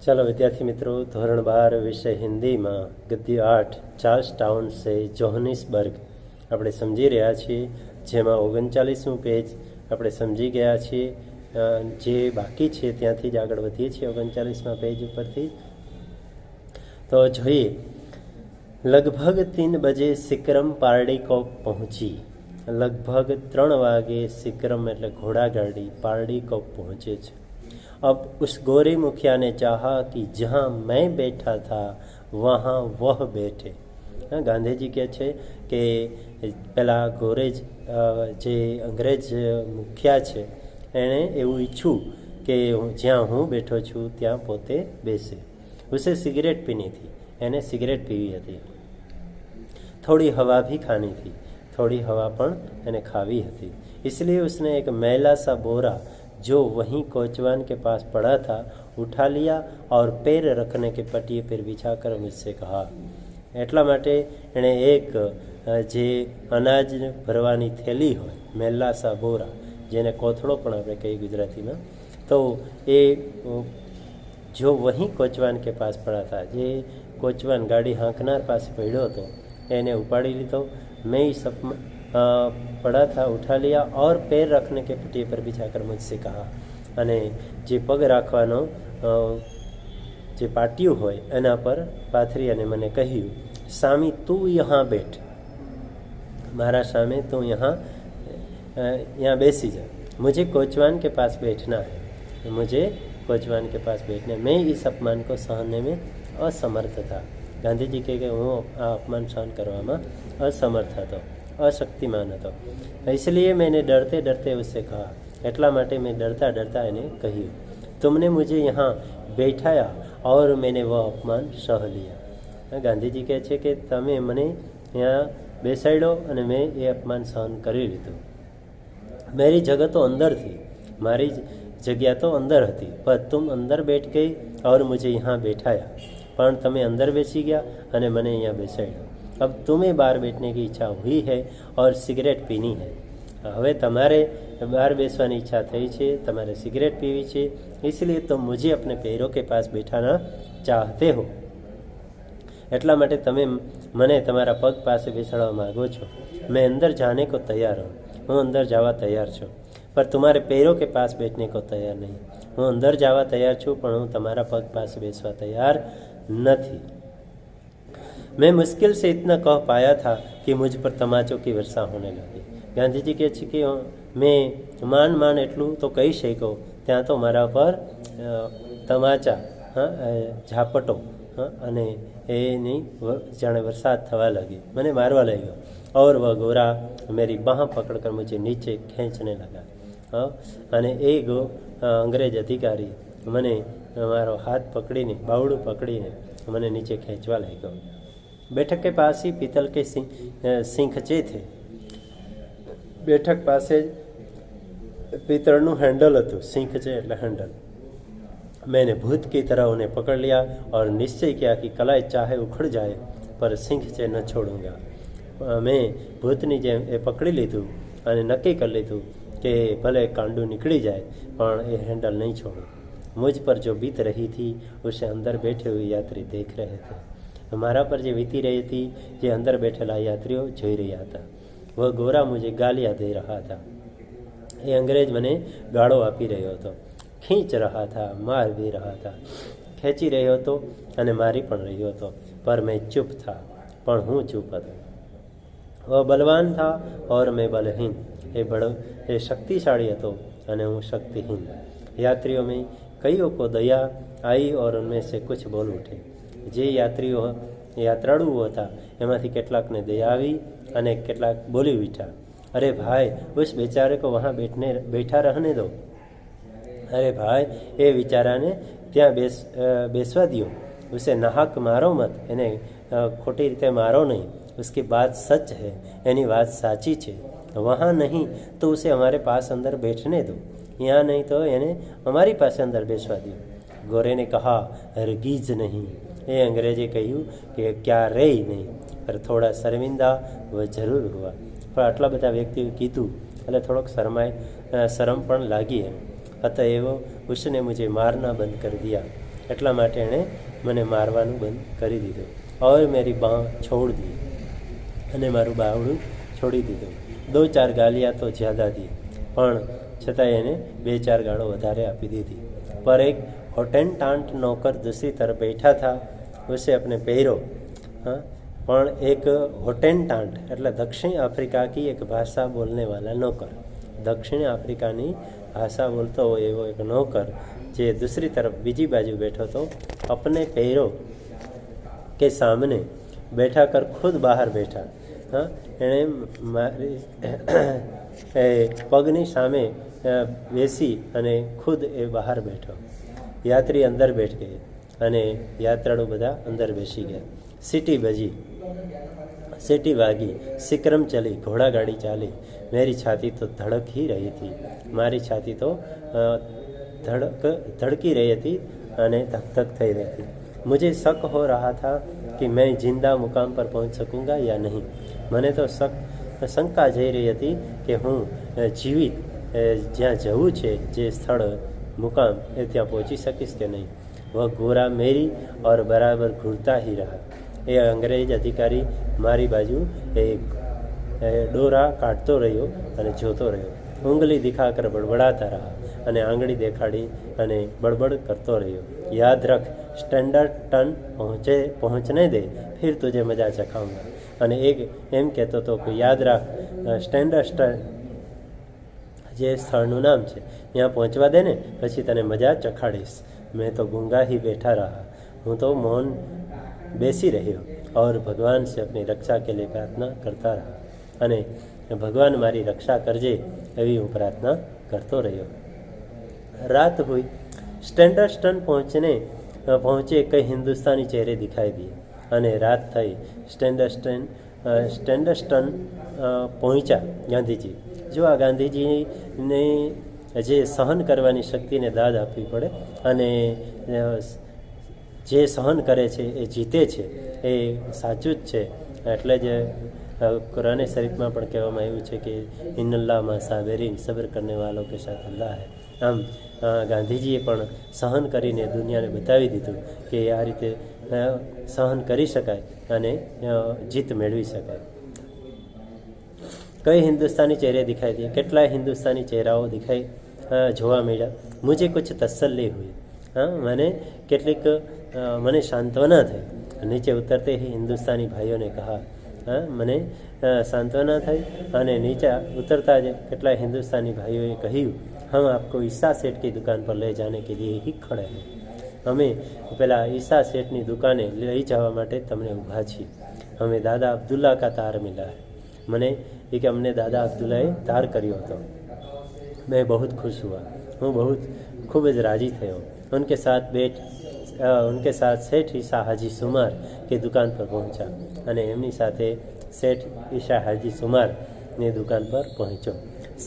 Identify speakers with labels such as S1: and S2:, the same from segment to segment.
S1: चलो विद्यार्थी मित्रों, धोरण 12 विषय हिंदी में गद्य 8 चार्ल्स टाउन से जोहानिसबर्ग આપણે સમજી રહ્યા છીએ, જેમાં 39મું પેજ આપણે સમજી ગયા છીએ। જે બાકી છે ત્યાંથી જ આગળ વધીએ છીએ 39મા પેજ ઉપરથી। તો જોઈએ, लगभग 3 बजे सिक्रम पारडी को पहुंची। लगभग 3 वागे सिक्रम એટલે ઘોડાગાડી पारडी को पहुंचे छे। अब उस गोरे मुखिया ने चाहा कि जहाँ मैं बैठा था वहाँ वह बैठे। गांधी जी कहे छे कि पेला गोरेज जे अंग्रेज मुखिया छे एने एवं ઈચ્છું कि જ્યાં હું બેઠો છું ત્યાં પોતે બેસે। उसे सिगरेट पीनी थी, एने सिगरेट पीवी हती। थोड़ी हवा भी खानी थी, थोड़ी हवा पण एने खावी हती। इसलिए उसने एक मैला सा बोरा जो वहीं कोचवान के पास पड़ा था उठा लिया और पैर रखने के पटिए पर बिछाकर मुझसे कहा। એટલા માટે એણે એક જે અનાજ ભરવાની થેલી હોય, મેલ્લાસા બોરા, જેને કોથળો પણ આપણે કહીએ ગુજરાતીમાં, તો એ જો વહીં કોચવાન કે પાસ પડા था, જે કોચવાન ગાડી હાંકનાર પાસે પડ્યો હતો એને ઉપાડી લીધો। मैं इस पड़ा था उठा लिया और पैर रखने के पटिए पर बिछाकर मुझसे कहा। અને જે પગ રાખવાનો જે પાટિયું હોય એના પર પાથરી અને મને કહ્યું, સામી તું यहाँ बैठ, મારા સામે તું यहाँ બેસી जा। मुझे कोचवान के पास बैठना है, मुझे कोचवान के पास बैठना है। मैं इस अपमान को सहने में असमर्थ था। गांधी जी कहे कि હું આ અપમાન સહન કરવામાં અસમર્થ હતો, અશક્તિમાન હતો। इसलिए मैंने डरते डरते उससे कहा, એટલા માટે મેં डरता डरता એને કહ્યું, तुमने मुझे यहाँ बैठाया और मैंने वह अपमान सह लिया। गांधी जी कहे छे कि तमे मने यहाँ बेसाड्यो અને મેં એ અપમાન સહન કરી લીધું। मेरी जगह तो अंदर थी, मारी जगह तो अंदर हती, पर तुम अंदर बैठ गई और मुझे यहाँ बैठाया। पण तमे अंदर बेसी गया અને મને यहाँ બેસાડ્યો। अब तुम्हें बाहर बैठने की इच्छा हुई है और सिगरेट पीनी है। હવે તમારે બહાર બેસવાની ઈચ્છા થઈ છે, તમારે સિગરેટ પીવી છે, इसलिए तुम मुझे अपने पैरों के पास बैठाना चाहते हो। એટલા માટે તમે મને તમારા પગ પાસે બેસાડવા માગો છો। मैं अंदर जाने को तैयार हूँ, હું અંદર જવા તૈયાર છું, पर तुम्हारे पैरों के पास बैठने को तैयार नहीं। હું અંદર જવા તૈયાર છું પણ હું તમારા પગ પાસે બેસવા તૈયાર નથી। मैं मुश्किल से इतना कह पाया था कि मुझ पर तमाचों की वर्षा होने लगी। गांधी जी કહે છે કે મેં માંડ એટલું તો કહી શક્યો, ત્યાં તો મારા પર તમાચા, ઝાપટો અને એની જાણે વરસાદ થવા લાગી, મને મારવા લાગ્યો। और वह गोरा मेरी बाह पकड़कर मुझे नीचे खींचने लगा। અને એ અંગ્રેજ અધિકારી મને મારો હાથ પકડીને, બાવડું પકડીને મને નીચે ખેંચવા લાગ્યો। बैठक के पास ही पीतल के सिंखचे थे। बैठक પાસે पीतळનું हैंडल હતું, सिंखचे એટલે हैंडल। मैंने भूत की तरह उन्हें पकड़ लिया और निश्चय किया कि कलाई चाहे उखड़ जाए पर सिंखचे न छोड़ूंगा। मैं भूतनी जेम ए पकड़ी लीधું અને નક્કી કરી લીધું કે ભલે કાંડું નીકળી જાય પણ એ हैंडल नहीं छोड़ूं। मुझ पर जो बीत रही थी उसे अंदर बैठे हुए यात्री देख रहे थे। मारा पर जो वीती रही थी ये अंदर बैठेला यात्रियों જોઈ રહ્યા હતા। वह गोरा मुझे गालियाँ दे रहा था, ये अंग्रेज मने गाળો આપી રહ્યો હતો। खींच रहा था, मार भी रहा था, ખેંચી રહ્યો હતો અને મારી પણ રહ્યો હતો, पर मैं चुप था, પણ હું ચૂપ હતો। वह बलवान था और मैं बलहीन, ये शक्तिशाળી હતો અને હું शक्तिहीन। यात्रियों में कईयों को दया आई और उनमें से कुछ बोल उठे। જે યાત્રાળુઓ હતા એમાંથી કેટલાકને દયા આવી અને કેટલાક બોલી ઉઠ્યા, अरे भाई उस बेचारे को वहाँ बैठा रहने दो। अरे भाई એ વિચારાને ત્યાં બેસવા દો, उसे नाहक मारो मत, એને ખોટી રીતે મારો નહીં। उसकी बात सच है, એની વાત સાચી છે। वहाँ नहीं तो उसे हमारे पास अंदर बैठने दो, यहाँ नहीं तो એને हमारी पास अंदर બેસવા દો। गोरे ने कहा, हरगिज नहीं। ये अंग्रेजे કહ્યું કે ક્યારેય નહીં, पर थोड़ा शर्मिंदा वह जरूर हुआ। પણ આટલા બધા વ્યક્તિઓ કીધું એટલે થોડોક શરમ પણ લાગી એમ। अतएव उसने मुझे मारना बंद कर दिया। એટલા માટે એણે મને મારવાનું બંધ કરી દીધું. और मेरी बाँ छोड़ दी અને મારું બાવડું છોડી દીધું. 2-4 ગાલિयाँ તો જ્યાદા દી, પણ છતાંય એને 2-4 ગાળો વધારે આપી દીધી. पर एक होटेंटांट नौकर दूसरी तरफ बैठा था, उसे अपने पैरों પણ એક હોટેન્ટાન્ટ એટલે દક્ષિણ આફ્રિકા કી એક ભાષા બોલને વાલા નોકર, દક્ષિણ આફ્રિકાની ભાષા બોલતો હોય એવો એક નોકર જે दूसरी तरफ બીજી બાજુ બેઠો હતો. अपने पैरों के सामने बैठा कर खुद बहार बैठा. એણે મારી પગની સામે બેસી અને ખુદ એ બહાર બેઠો. યાત્રી અંદર બેઠ ગઈ અને યાત્રાળુ બધા અંદર બેસી ગયા. सीटी बजी, सीटी वागी, सिक्रम चली, घोड़ा गाड़ी चाली. मेरी छाती तो धड़क ही रही थी, मारी छाती तो धड़की रही थी અને धक धक થઈ રહી थी. मुझे शक हो रहा था कि मैं जिंदा मुकाम पर पहुंच सकूंगा या नहीं. મને તો શંકા જઈ રહી હતી કે હું જીવિત જ્યાં જવું છે જે સ્થળ મુકામ એ ત્યાં પહોંચી શકીશ કે નહીં. વહ ગોરા મેરી और बराबर घूरता ही रहा. એ અંગ્રેજ અધિકારી મારી બાજુ એ ડોરા કાઢતો રહ્યો અને જોતો રહ્યો. ઉંગલી દિખાકર બડબડાતા રહ્યા અને આંગળી દેખાડી અને બડબડ કરતો રહ્યો. યાદ રખ, સ્ટેન્ડર્ડ ટન પહોંચને દે, ફિર તુજે મજા ચખાઉંગા. અને એક એમ કહેતો હતો કે યાદ રાખ, સ્ટેન્ડર્ડ જે સ્થળનું નામ છે ત્યાં પહોંચવા દે ને, પછી તને મજા ચખાડીશ. મેં તો ગૂંગા ही बैठा रहा, હું તો મૌન બેસી રહ્યો. और भगवान से अपनी रक्षा के लिए प्रार्थना करता रहा. અને ભગવાન મારી રક્ષા કરજે એવી હું પ્રાર્થના કરતો રહ્યો. रात हुई, स्टैंडर्स्टन पहुँचे कई हिंदुस्तानी चेहरे दिखाई दिए. અને રાત થઈ, સ્ટેન્ડર્સ્ટન પહોંચ્યા ગાંધીજી. જો આ ગાંધીજીને જે સહન કરવાની શક્તિને દાદ આપવી પડે અને જે સહન કરે છે એ જીતે છે, એ સાચું જ છે. એટલે જ કુરાને શરીફમાં પણ કહેવામાં આવ્યું છે કે ઇન્નલ્લાહ સાબિરીન, સબ્ર કરને વાલો કે સાથ અલ્લાહ હૈ. આમ ગાંધીજીએ પણ સહન કરીને દુનિયાને બતાવી દીધું કે આ રીતે સહન કરી શકાય અને જીત મેળવી શકાય. કઈ હિન્દુસ્તાની ચહેરે દિખાઈ દી, કેટલાય હિન્દુસ્તાની ચહેરાઓ જોવા મળ્યા. મુझे कुछ तसल्ली हुई, મને કેટલીક મને સાંત્વના થઈ. નીચે ઉતરતે ही हिंदुस्तानी भाइयों ने कहा, મને સાંત્વના થઈ અને નીચે ઉતરતા જ કેટલાય હિન્દુસ્તાની ભાઈઓએ કહ્યું, हम आपको ईसा सेठ की दुकान पर ले जाने के लिए ही खड़े हैं. અમે પેલા ઈસા શેઠની દુકાને લઈ જવા માટે તમને ઊભા છીએ. અમે દાદા અબ્દુલ્લા કા તાર મિલા હૈ. મને એ કે અમને દાદા અબ્દુલ્લાએ તાર કર્યો હતો. मैं बहुत खुश हुआ, હું बहुत ખૂબ જ રાજી થયો. उनके साथ सेठ ईसा हाजी सुमार की दुकान पर पहुंचा. અને એમની સાથે सेठ ईसा हाजी सुमार ने दुकान पर पहुंचो.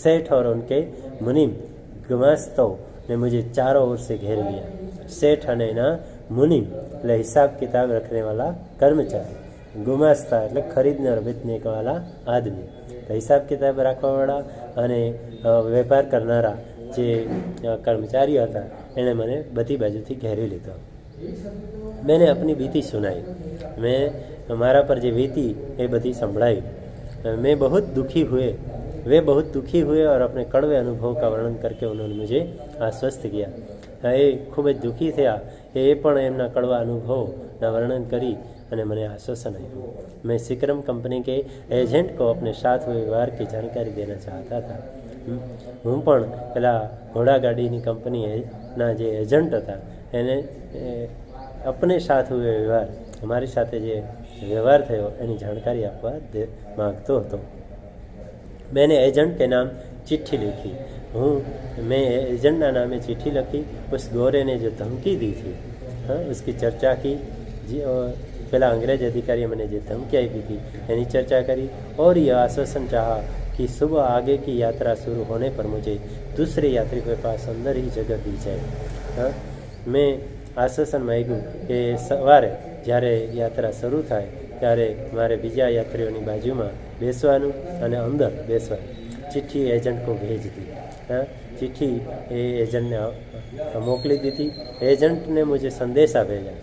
S1: सेठ और उनके मुनीम गुमास्तों ने मुझे चारों ओर से घेर लिया. सेठ અને એના મુનિમ એટલે હિસાબ કિતાબ રખને વાલા કર્મચારી, ગુમાસ્તા એટલે ખરીદને और बेचने वाला आदमी, હિસાબ કિતાબ રાખવાવાળા અને વેપાર કરનારા જે કર્મચારીઓ હતા એણે મને બધી બાજુથી ઘેરી લીધો. मैंने अपनी बीती सुनाई, मैं हमारा पर जो बीती ये बधी संभळाई. मैं बहुत दुखी हुए, वे बहुत दुखी हुए और अपने कड़वे अनुभव का वर्णन करके उन्होंने मुझे आश्वस्त किया. એ ખૂબ જ દુઃખી થયા. એ પણ એમના કડવા અનુભવના વર્ણન કરી અને મને આશ્વાસન આપ્યું. मैं सिक्रम कंपनी के एजेंट को अपने साथ हुए व्यवहार की जानकारी देना चाहता था. હું પણ પેલા ઘોડાગાડીની કંપનીના જે એજન્ટ હતા એને अपने साथ हुए व्यवहार, અમારી સાથે જે વ્યવહાર થયો એની જાણકારી આપવા માગતો હતો. मैंने एजेंट के नाम चिट्ठी लिखी. मैं एजेंटના નામે चिट्ठी लखी. उस गोरे ने जो धमकी दी थी, उसकी चर्चा की. पहला अंग्रेज अधिकारी मैंने जो धमकी आई थी यानी चर्चा करी और यह आश्वासन चाहा कि सुबह आगे की यात्रा शुरू होने पर मुझे दूसरे यात्री के पास अंदर ही जगह दी जाए. मैं આશ્વાસન માગ્યું કે સવારે જ્યારે યાત્રા શરૂ થાય ત્યારે મારે બીજા યાત્રીઓની બાજુમાં બેસવાનું અને અંદર બેસવાનું. चिट्ठी एजेंट को भेज दी। हाँ, चिट्ठी एजेंट ने मोकली दी थी। एजेंट ने मुझे संदेशा भेजा।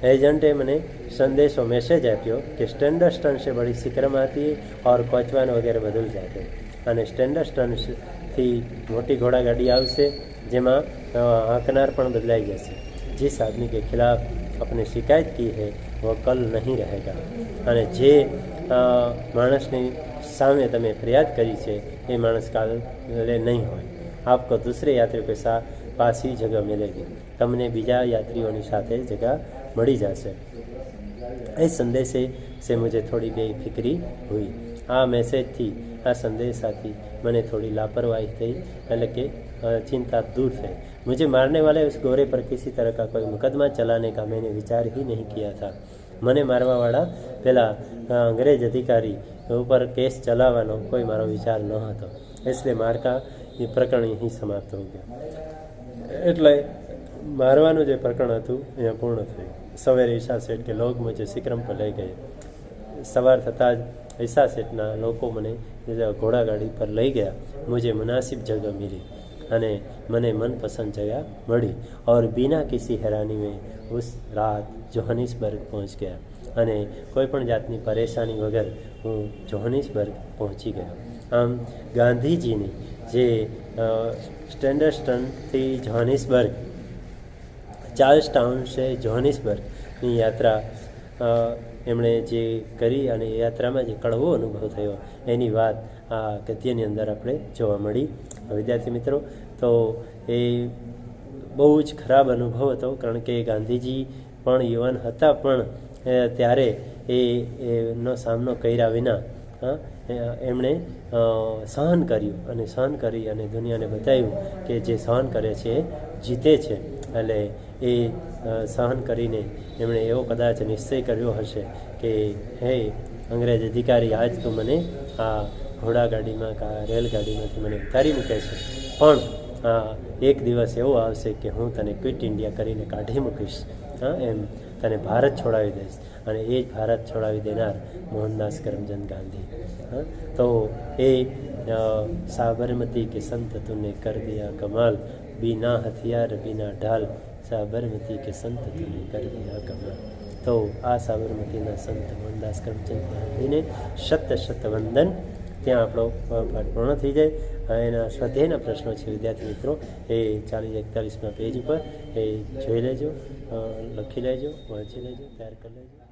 S1: एजेंटे મને સંદેશો મેસેજ આપ્યો કે સ્ટેન્ડર્ડ સ્ટન સે બડી સિક્રમ આતી ઓર કોચવાન વગેરે બદલ જાતે અને સ્ટેન્ડર્ડ સ્ટનથી મોટી ઘોડાગાડી આવશે જેમાં હાંકનાર પણ બદલાઈ જશે। जिस आदमी के खिलाफ अपने शिकायत की है वो कल नहीं रहेगा અને જે માણસની સામે તમે ફરિયાદ કરી છે એ માણસ કાલે નહીં હોય। आपको दूसरे यात्रियों के साथ पास ही जगह मिलेगी। તમને બીજા યાત્રીઓની સાથે જગા મળી જશે। इस संदेशे से मुझे थोड़ी बेफिक्री हुई। आ मैसेज थी, आ संदेशाથી મને થોડી लापरवाही थी, એટલે કે चिंता दूर થઈ। मुझे मारने वाले उस गोरे पर किसी तरह का कोई मुकदमा चलाने का मैंने विचार ही नहीं किया था। મને મારવાવાળા પેલા અંગ્રેજ અધિકારી ઉપર કેસ ચલાવવાનો કોઈ મારો વિચાર ન હતો। એટલે મારકા એ પ્રકરણ અહીં સમાપ્ત થઈ ગયું। એટલે મારવાનું જે પ્રકરણ હતું અહીંયા પૂર્ણ થયું। સવારે ઈશા શેઠ કે લોગ મુજે સિક્રમ પર લઈ ગયે। સવાર થતાં જ ઈશા શેઠના લોકો મને ઘોડાગાડી પર લઈ ગયા। मुझे मुनासिब जगह मिली અને મને मनपसंद जगह મળી और बिना किसी हैरानी में उस रात जोहानिसबर्ग पहुंच गया અને કોઈ પણ જાતની પરેશાની વગર હું જોહાનિસબર્ગ પહોંચી ગયો। આમ ગાંધીજીની જે સ્ટેન્ડર્ડ સ્ટનથી જોહાનિસબર્ગ, ચાર્લ્સ ટાઉન છે જોહાનિસબર્ગની યાત્રા એમણે જે કરી અને એ યાત્રામાં જે કડવો અનુભવ થયો એની વાત આ ગદ્યની અંદર આપણે જોવા મળી। વિદ્યાર્થી મિત્રો, તો એ બહુ જ ખરાબ અનુભવ હતો, કારણ કે ગાંધીજી પણ યુવાન હતા, પણ ત્યારે એનો સામનો કર્યા વિના એમણે સહન કર્યું અને સહન કરી અને દુનિયાને બતાવ્યું કે જે સહન કરે છે એ જીતે છે। એટલે એ સહન કરીને એમણે એવો કદાચ નિશ્ચય કર્યો હશે કે હે અંગ્રેજ અધિકારી, આજ તું મને આ ઘોડાગાડીમાં કે આ રેલગાડીમાંથી મને ઉતારી મૂકે છે, પણ એક દિવસ એવો આવશે કે હું તને ક્વિટ ઇન્ડિયા કરીને કાઢી મૂકીશ, એમ તને ભારત છોડાવી દઈશ। અને એ જ ભારત છોડાવી દેનાર મોહનદાસ કરમચંદ ગાંધી। તો એ સાબરમતી के संत तूने कर दिया कमाल, बिना हथियार बिना ढाल, साबरमती के संत तूने कर दिया कमाल। तो आ साबरमतीના સંત મોહનદાસ કરમચંદ ગાંધીને શત વંદન। ત્યાં આપણો પાઠ પૂર્ણ થઈ જાય। એના સ્વાધ્યાયના પ્રશ્નો છે વિદ્યાર્થી મિત્રો, એ 40-41 પેજ ઉપર એ જોઈ લેજો, લખી લેજો, વાંચી લેજો, તૈયાર કરી લેજો।